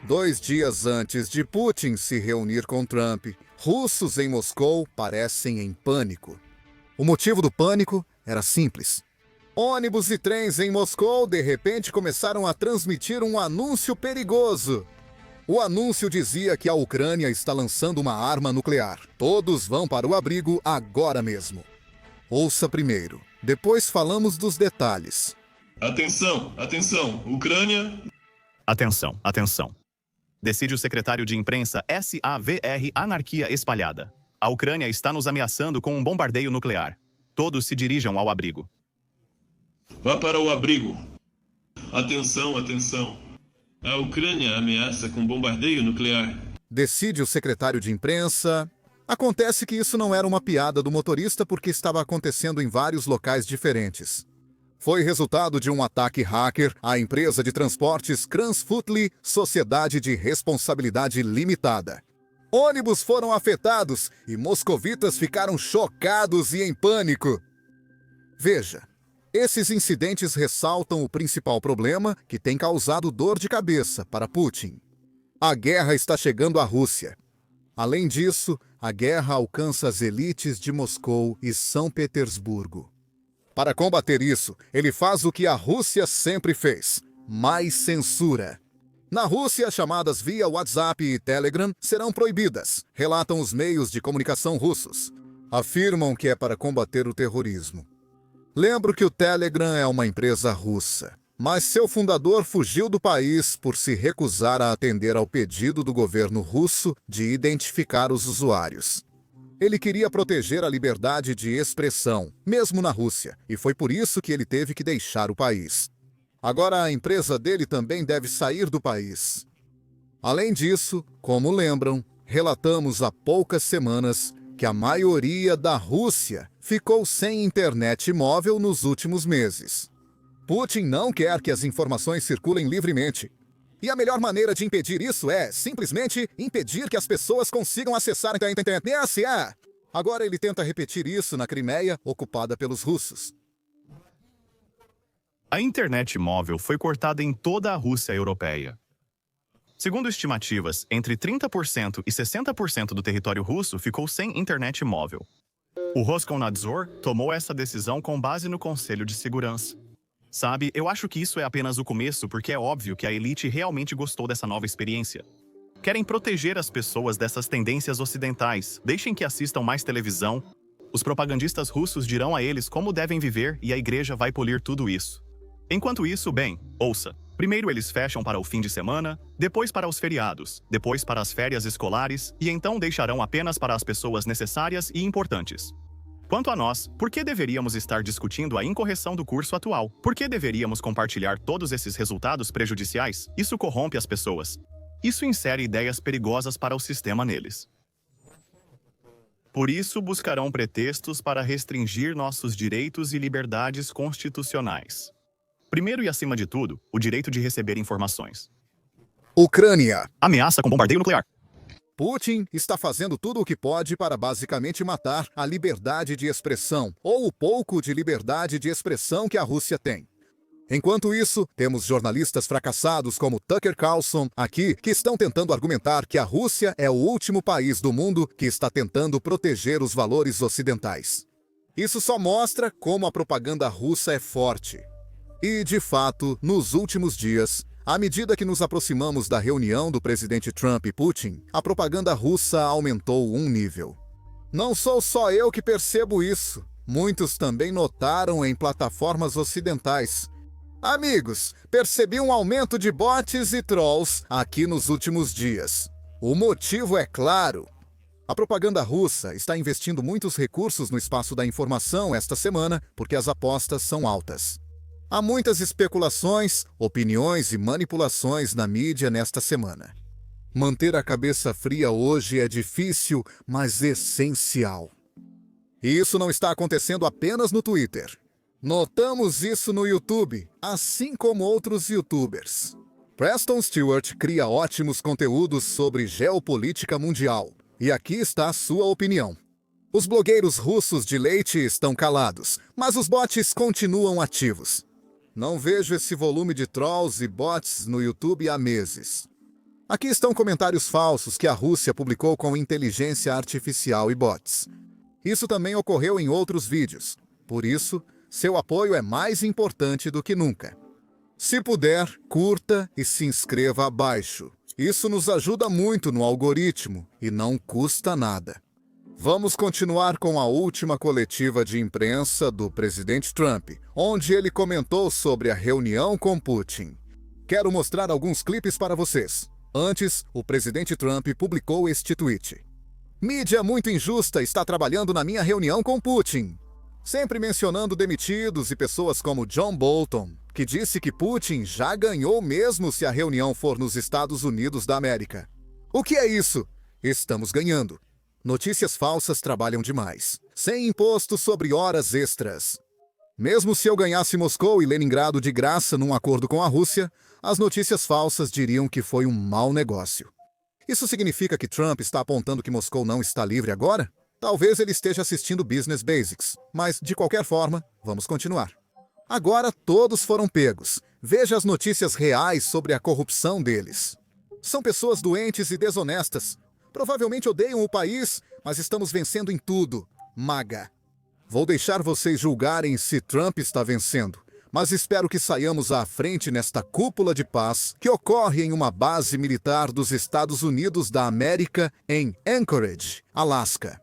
2 dias antes de Putin se reunir com Trump, russos em Moscou parecem em pânico. O motivo do pânico era simples. Ônibus e trens em Moscou de repente começaram a transmitir um anúncio perigoso. O anúncio dizia que a Ucrânia está lançando uma arma nuclear. Todos vão para o abrigo agora mesmo. Ouça primeiro, depois falamos dos detalhes. Atenção, atenção, Ucrânia... Atenção, atenção. Decide o secretário de imprensa SAVR Anarquia Espalhada. A Ucrânia está nos ameaçando com um bombardeio nuclear. Todos se dirijam ao abrigo. Vá para o abrigo. Atenção, atenção. A Ucrânia ameaça com bombardeio nuclear. Decide o secretário de imprensa. Acontece que isso não era uma piada do motorista porque estava acontecendo em vários locais diferentes. Foi resultado de um ataque hacker à empresa de transportes Cransfutli, Sociedade de Responsabilidade Limitada. Ônibus foram afetados e moscovitas ficaram chocados e em pânico. Veja, esses incidentes ressaltam o principal problema que tem causado dor de cabeça para Putin. A guerra está chegando à Rússia. Além disso, a guerra alcança as elites de Moscou e São Petersburgo. Para combater isso, ele faz o que a Rússia sempre fez: mais censura. Na Rússia, chamadas via WhatsApp e Telegram serão proibidas, relatam os meios de comunicação russos. Afirmam que é para combater o terrorismo. Lembro que o Telegram é uma empresa russa, mas seu fundador fugiu do país por se recusar a atender ao pedido do governo russo de identificar os usuários. Ele queria proteger a liberdade de expressão, mesmo na Rússia, e foi por isso que ele teve que deixar o país. Agora a empresa dele também deve sair do país. Além disso, como lembram, relatamos há poucas semanas que a maioria da Rússia ficou sem internet móvel nos últimos meses. Putin não quer que as informações circulem livremente. E a melhor maneira de impedir isso é, simplesmente, impedir que as pessoas consigam acessar a internet. Agora ele tenta repetir isso na Crimeia, ocupada pelos russos. A internet móvel foi cortada em toda a Rússia europeia. Segundo estimativas, entre 30% e 60% do território russo ficou sem internet móvel. O Roskomnadzor tomou essa decisão com base no Conselho de Segurança. Sabe, eu acho que isso é apenas o começo porque é óbvio que a elite realmente gostou dessa nova experiência. Querem proteger as pessoas dessas tendências ocidentais, deixem que assistam mais televisão. Os propagandistas russos dirão a eles como devem viver e a igreja vai polir tudo isso. Enquanto isso, bem, ouça. Primeiro eles fecham para o fim de semana, depois para os feriados, depois para as férias escolares e então deixarão apenas para as pessoas necessárias e importantes. Quanto a nós, por que deveríamos estar discutindo a incorreção do curso atual? Por que deveríamos compartilhar todos esses resultados prejudiciais? Isso corrompe as pessoas. Isso insere ideias perigosas para o sistema neles. Por isso, buscarão pretextos para restringir nossos direitos e liberdades constitucionais. Primeiro e acima de tudo, o direito de receber informações. Ucrânia. Ameaça com bombardeio nuclear. Putin está fazendo tudo o que pode para basicamente matar a liberdade de expressão, ou o pouco de liberdade de expressão que a Rússia tem. Enquanto isso, temos jornalistas fracassados como Tucker Carlson aqui que estão tentando argumentar que a Rússia é o último país do mundo que está tentando proteger os valores ocidentais. Isso só mostra como a propaganda russa é forte. E, de fato, nos últimos dias, à medida que nos aproximamos da reunião do presidente Trump e Putin, a propaganda russa aumentou um nível. Não sou só eu que percebo isso. Muitos também notaram em plataformas ocidentais. Amigos, percebi um aumento de bots e trolls aqui nos últimos dias. O motivo é claro. A propaganda russa está investindo muitos recursos no espaço da informação esta semana porque as apostas são altas. Há muitas especulações, opiniões e manipulações na mídia nesta semana. Manter a cabeça fria hoje é difícil, mas essencial. E isso não está acontecendo apenas no Twitter. Notamos isso no YouTube, assim como outros YouTubers. Preston Stewart cria ótimos conteúdos sobre geopolítica mundial. E aqui está a sua opinião. Os blogueiros russos de leite estão calados, mas os bots continuam ativos. Não vejo esse volume de trolls e bots no YouTube há meses. Aqui estão comentários falsos que a Rússia publicou com inteligência artificial e bots. Isso também ocorreu em outros vídeos. Por isso, seu apoio é mais importante do que nunca. Se puder, curta e se inscreva abaixo. Isso nos ajuda muito no algoritmo e não custa nada. Vamos continuar com a última coletiva de imprensa do presidente Trump, onde ele comentou sobre a reunião com Putin. Quero mostrar alguns clipes para vocês. Antes, o presidente Trump publicou este tweet. Mídia muito injusta está trabalhando na minha reunião com Putin. Sempre mencionando demitidos e pessoas como John Bolton, que disse que Putin já ganhou mesmo se a reunião for nos Estados Unidos da América. O que é isso? Estamos ganhando. Notícias falsas trabalham demais, sem imposto sobre horas extras. Mesmo se eu ganhasse Moscou e Leningrado de graça num acordo com a Rússia, as notícias falsas diriam que foi um mau negócio. Isso significa que Trump está apontando que Moscou não está livre agora? Talvez ele esteja assistindo Business Basics, mas, de qualquer forma, vamos continuar. Agora todos foram pegos. Veja as notícias reais sobre a corrupção deles. São pessoas doentes e desonestas. Provavelmente odeiam o país, mas estamos vencendo em tudo. MAGA. Vou deixar vocês julgarem se Trump está vencendo, mas espero que saiamos à frente nesta cúpula de paz que ocorre em uma base militar dos Estados Unidos da América em Anchorage, Alasca.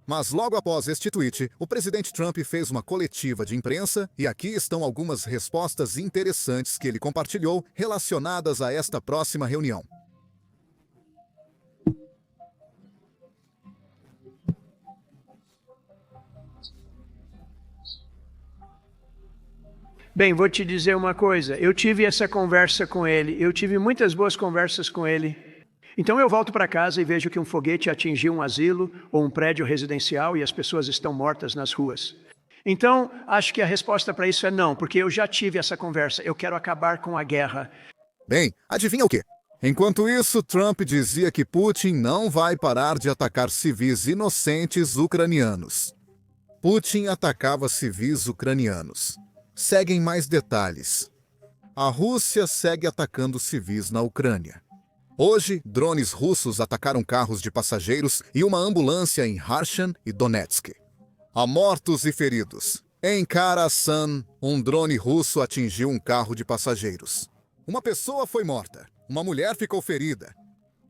Mas logo após este tweet, o presidente Trump fez uma coletiva de imprensa e aqui estão algumas respostas interessantes que ele compartilhou relacionadas a esta próxima reunião. Bem, vou te dizer uma coisa, eu tive essa conversa com ele, eu tive muitas boas conversas com ele. Então eu volto para casa e vejo que um foguete atingiu um asilo ou um prédio residencial e as pessoas estão mortas nas ruas. Então, acho que a resposta para isso é não, porque eu já tive essa conversa, eu quero acabar com a guerra. Bem, adivinha o quê? Enquanto isso, Trump dizia que Putin não vai parar de atacar civis inocentes ucranianos. Putin atacava civis ucranianos. Seguem mais detalhes. A Rússia segue atacando civis na Ucrânia. Hoje, drones russos atacaram carros de passageiros e uma ambulância em Kherson e Donetsk. Há mortos e feridos. Em Karasan, um drone russo atingiu um carro de passageiros. Uma pessoa foi morta. Uma mulher ficou ferida.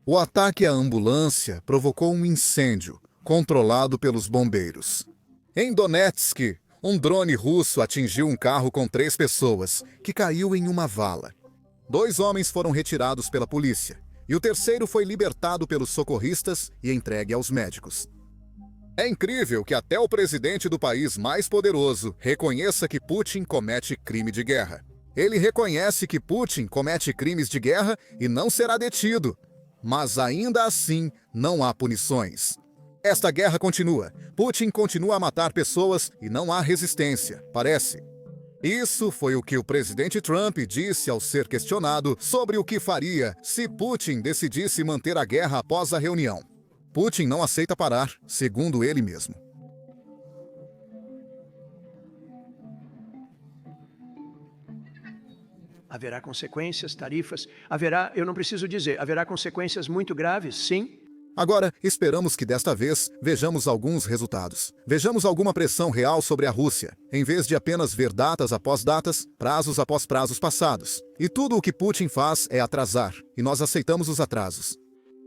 O ataque à ambulância provocou um incêndio, controlado pelos bombeiros. Em Donetsk, um drone russo atingiu um carro com 3 pessoas, que caiu em uma vala. 2 homens foram retirados pela polícia, e o terceiro foi libertado pelos socorristas e entregue aos médicos. É incrível que até o presidente do país mais poderoso reconheça que Putin comete crime de guerra. Ele reconhece que Putin comete crimes de guerra e não será detido. Mas ainda assim, não há punições. Esta guerra continua. Putin continua a matar pessoas e não há resistência, parece. Isso foi o que o presidente Trump disse ao ser questionado sobre o que faria se Putin decidisse manter a guerra após a reunião. Putin não aceita parar, segundo ele mesmo. Haverá consequências, tarifas, eu não preciso dizer, haverá consequências muito graves, sim. Agora, esperamos que desta vez vejamos alguns resultados. Vejamos alguma pressão real sobre a Rússia, em vez de apenas ver datas após datas, prazos após prazos passados. E tudo o que Putin faz é atrasar, e nós aceitamos os atrasos.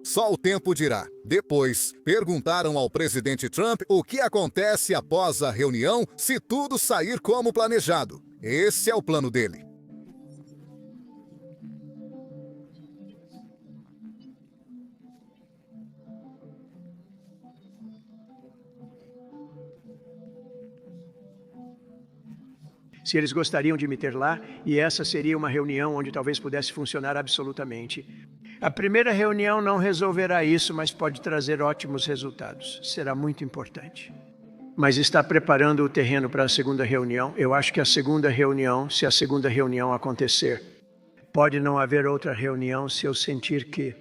Só o tempo dirá. Depois, perguntaram ao presidente Trump o que acontece após a reunião se tudo sair como planejado. Esse é o plano dele. Se eles gostariam de me ter lá, e essa seria uma reunião onde talvez pudesse funcionar absolutamente. A primeira reunião não resolverá isso, mas pode trazer ótimos resultados. Será muito importante. Mas está preparando o terreno para a segunda reunião. Eu acho que a segunda reunião, se a segunda reunião acontecer, pode não haver outra reunião se eu sentir que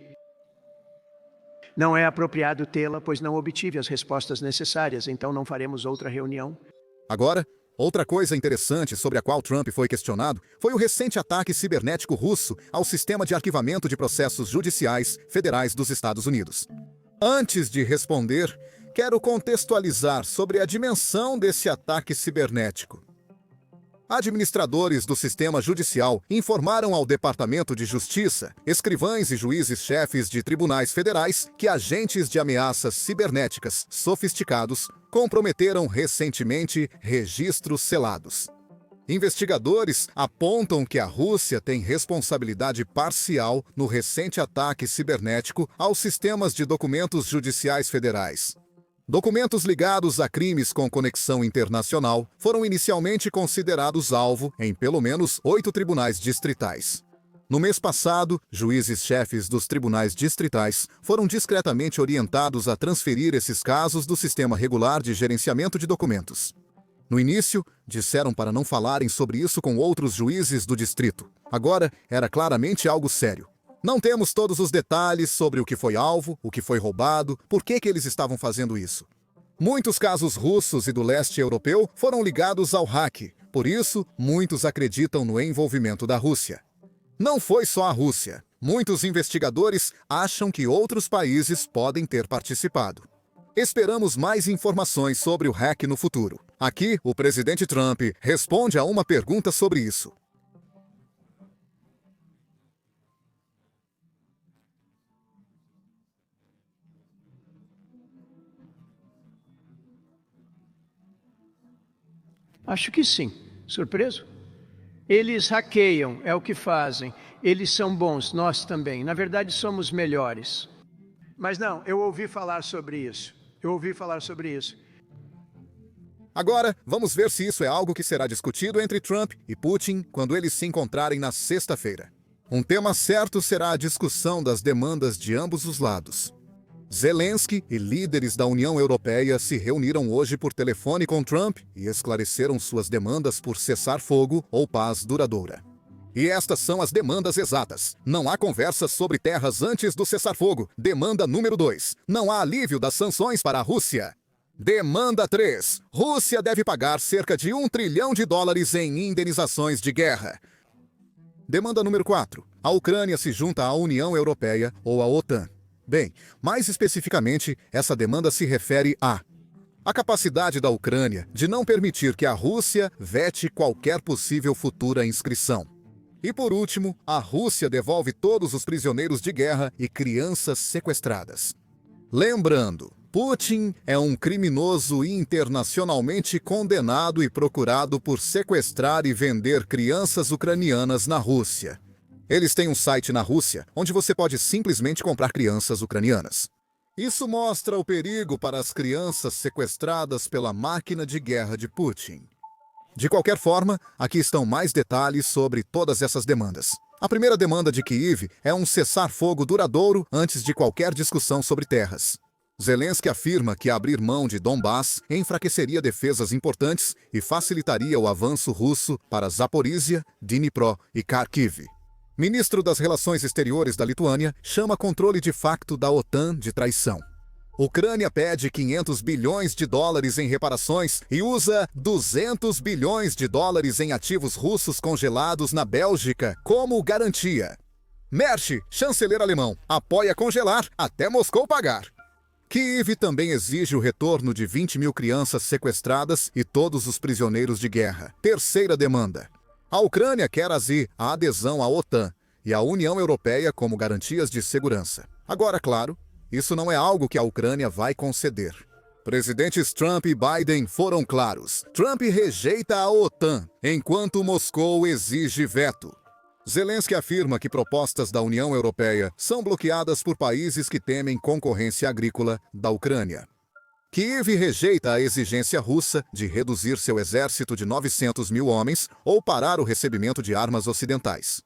não é apropriado tê-la, pois não obtive as respostas necessárias, então não faremos outra reunião. Agora, Outra coisa interessante sobre a qual Trump foi questionado foi o recente ataque cibernético russo ao sistema de arquivamento de processos judiciais federais dos Estados Unidos. Antes de responder, quero contextualizar sobre a dimensão desse ataque cibernético. Administradores do sistema judicial informaram ao Departamento de Justiça, escrivães e juízes-chefes de tribunais federais que agentes de ameaças cibernéticas sofisticados comprometeram recentemente registros selados. Investigadores apontam que a Rússia tem responsabilidade parcial no recente ataque cibernético aos sistemas de documentos judiciais federais. Documentos ligados a crimes com conexão internacional foram inicialmente considerados alvo em pelo menos 8 tribunais distritais. No mês passado, juízes-chefes dos tribunais distritais foram discretamente orientados a transferir esses casos do sistema regular de gerenciamento de documentos. No início, disseram para não falarem sobre isso com outros juízes do distrito. Agora, era claramente algo sério. Não temos todos os detalhes sobre o que foi alvo, o que foi roubado, por que eles estavam fazendo isso. Muitos casos russos e do leste europeu foram ligados ao hack, por isso, muitos acreditam no envolvimento da Rússia. Não foi só a Rússia. Muitos investigadores acham que outros países podem ter participado. Esperamos mais informações sobre o hack no futuro. Aqui, o presidente Trump responde a uma pergunta sobre isso. Acho que sim. Surpreso? Eles hackeiam, é o que fazem. Eles são bons, nós também. Na verdade, somos melhores. Mas não, eu ouvi falar sobre isso. Agora, vamos ver se isso é algo que será discutido entre Trump e Putin quando eles se encontrarem na sexta-feira. Um tema certo será a discussão das demandas de ambos os lados. Zelensky e líderes da União Europeia se reuniram hoje por telefone com Trump e esclareceram suas demandas por cessar-fogo ou paz duradoura. E estas são as demandas exatas. Não há conversas sobre terras antes do cessar-fogo. Demanda número 2. Não há alívio das sanções para a Rússia. Demanda 3. Rússia deve pagar cerca de $1 trilhão em indenizações de guerra. Demanda número 4. A Ucrânia se junta à União Europeia ou à OTAN. Bem, mais especificamente, essa demanda se refere a capacidade da Ucrânia de não permitir que a Rússia vete qualquer possível futura inscrição. E por último, a Rússia devolve todos os prisioneiros de guerra e crianças sequestradas. Lembrando, Putin é um criminoso internacionalmente condenado e procurado por sequestrar e vender crianças ucranianas na Rússia. Eles têm um site na Rússia, onde você pode simplesmente comprar crianças ucranianas. Isso mostra o perigo para as crianças sequestradas pela máquina de guerra de Putin. De qualquer forma, aqui estão mais detalhes sobre todas essas demandas. A primeira demanda de Kyiv é um cessar-fogo duradouro antes de qualquer discussão sobre terras. Zelensky afirma que abrir mão de Donbass enfraqueceria defesas importantes e facilitaria o avanço russo para Zaporísia, Dnipro e Kharkiv. Ministro das Relações Exteriores da Lituânia chama controle de facto da OTAN de traição. Ucrânia pede $500 bilhões em reparações e usa $200 bilhões em ativos russos congelados na Bélgica como garantia. Mersch, chanceler alemão, apoia congelar até Moscou pagar. Kyiv também exige o retorno de 20 mil crianças sequestradas e todos os prisioneiros de guerra. Terceira demanda. A Ucrânia quer a adesão à OTAN e à União Europeia como garantias de segurança. Agora, claro, isso não é algo que a Ucrânia vai conceder. Presidentes Trump e Biden foram claros. Trump rejeita a OTAN, enquanto Moscou exige veto. Zelensky afirma que propostas da União Europeia são bloqueadas por países que temem concorrência agrícola da Ucrânia. Kyiv rejeita a exigência russa de reduzir seu exército de 900 mil homens ou parar o recebimento de armas ocidentais.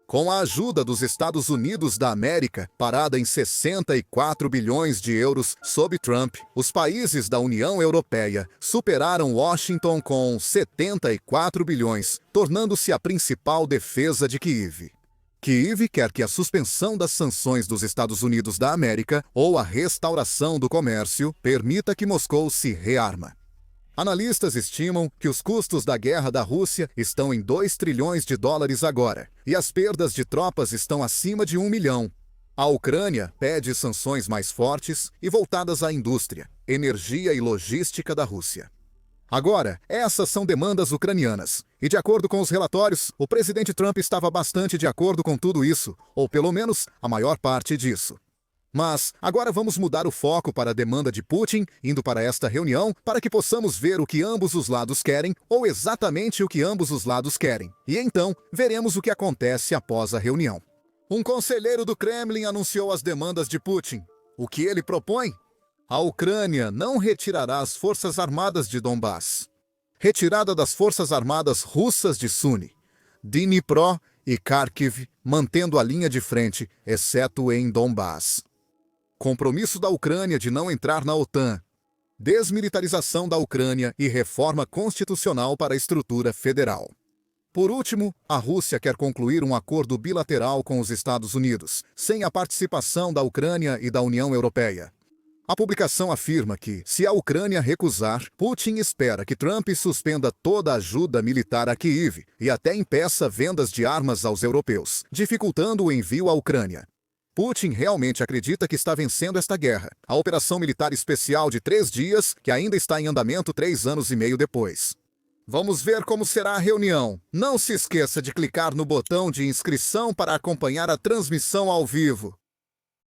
Com a ajuda dos Estados Unidos da América, parada em 64 bilhões de euros sob Trump, os países da União Europeia superaram Washington com 74 bilhões, tornando-se a principal defesa de Kyiv. Kyiv quer que a suspensão das sanções dos Estados Unidos da América ou a restauração do comércio permita que Moscou se rearma. Analistas estimam que os custos da guerra da Rússia estão em 2 trilhões de dólares agora, e as perdas de tropas estão acima de 1 milhão. A Ucrânia pede sanções mais fortes e voltadas à indústria, energia e logística da Rússia. Agora, essas são demandas ucranianas, e de acordo com os relatórios, o presidente Trump estava bastante de acordo com tudo isso, ou pelo menos a maior parte disso. Mas agora vamos mudar o foco para a demanda de Putin, indo para esta reunião, para que possamos ver o que ambos os lados querem, ou exatamente o que ambos os lados querem. E então, veremos o que acontece após a reunião. Um conselheiro do Kremlin anunciou as demandas de Putin. O que ele propõe? A Ucrânia não retirará as forças armadas de Donbás. Retirada das forças armadas russas de Sumy, Dnipro e Kharkiv, mantendo a linha de frente, exceto em Donbás. Compromisso da Ucrânia de não entrar na OTAN. Desmilitarização da Ucrânia e reforma constitucional para a estrutura federal. Por último, a Rússia quer concluir um acordo bilateral com os Estados Unidos, sem a participação da Ucrânia e da União Europeia. A publicação afirma que, se a Ucrânia recusar, Putin espera que Trump suspenda toda a ajuda militar a Kiev e até impeça vendas de armas aos europeus, dificultando o envio à Ucrânia. Putin realmente acredita que está vencendo esta guerra, a operação militar especial de 3 dias, que ainda está em andamento 3 anos e meio depois. Vamos ver como será a reunião. Não se esqueça de clicar no botão de inscrição para acompanhar a transmissão ao vivo.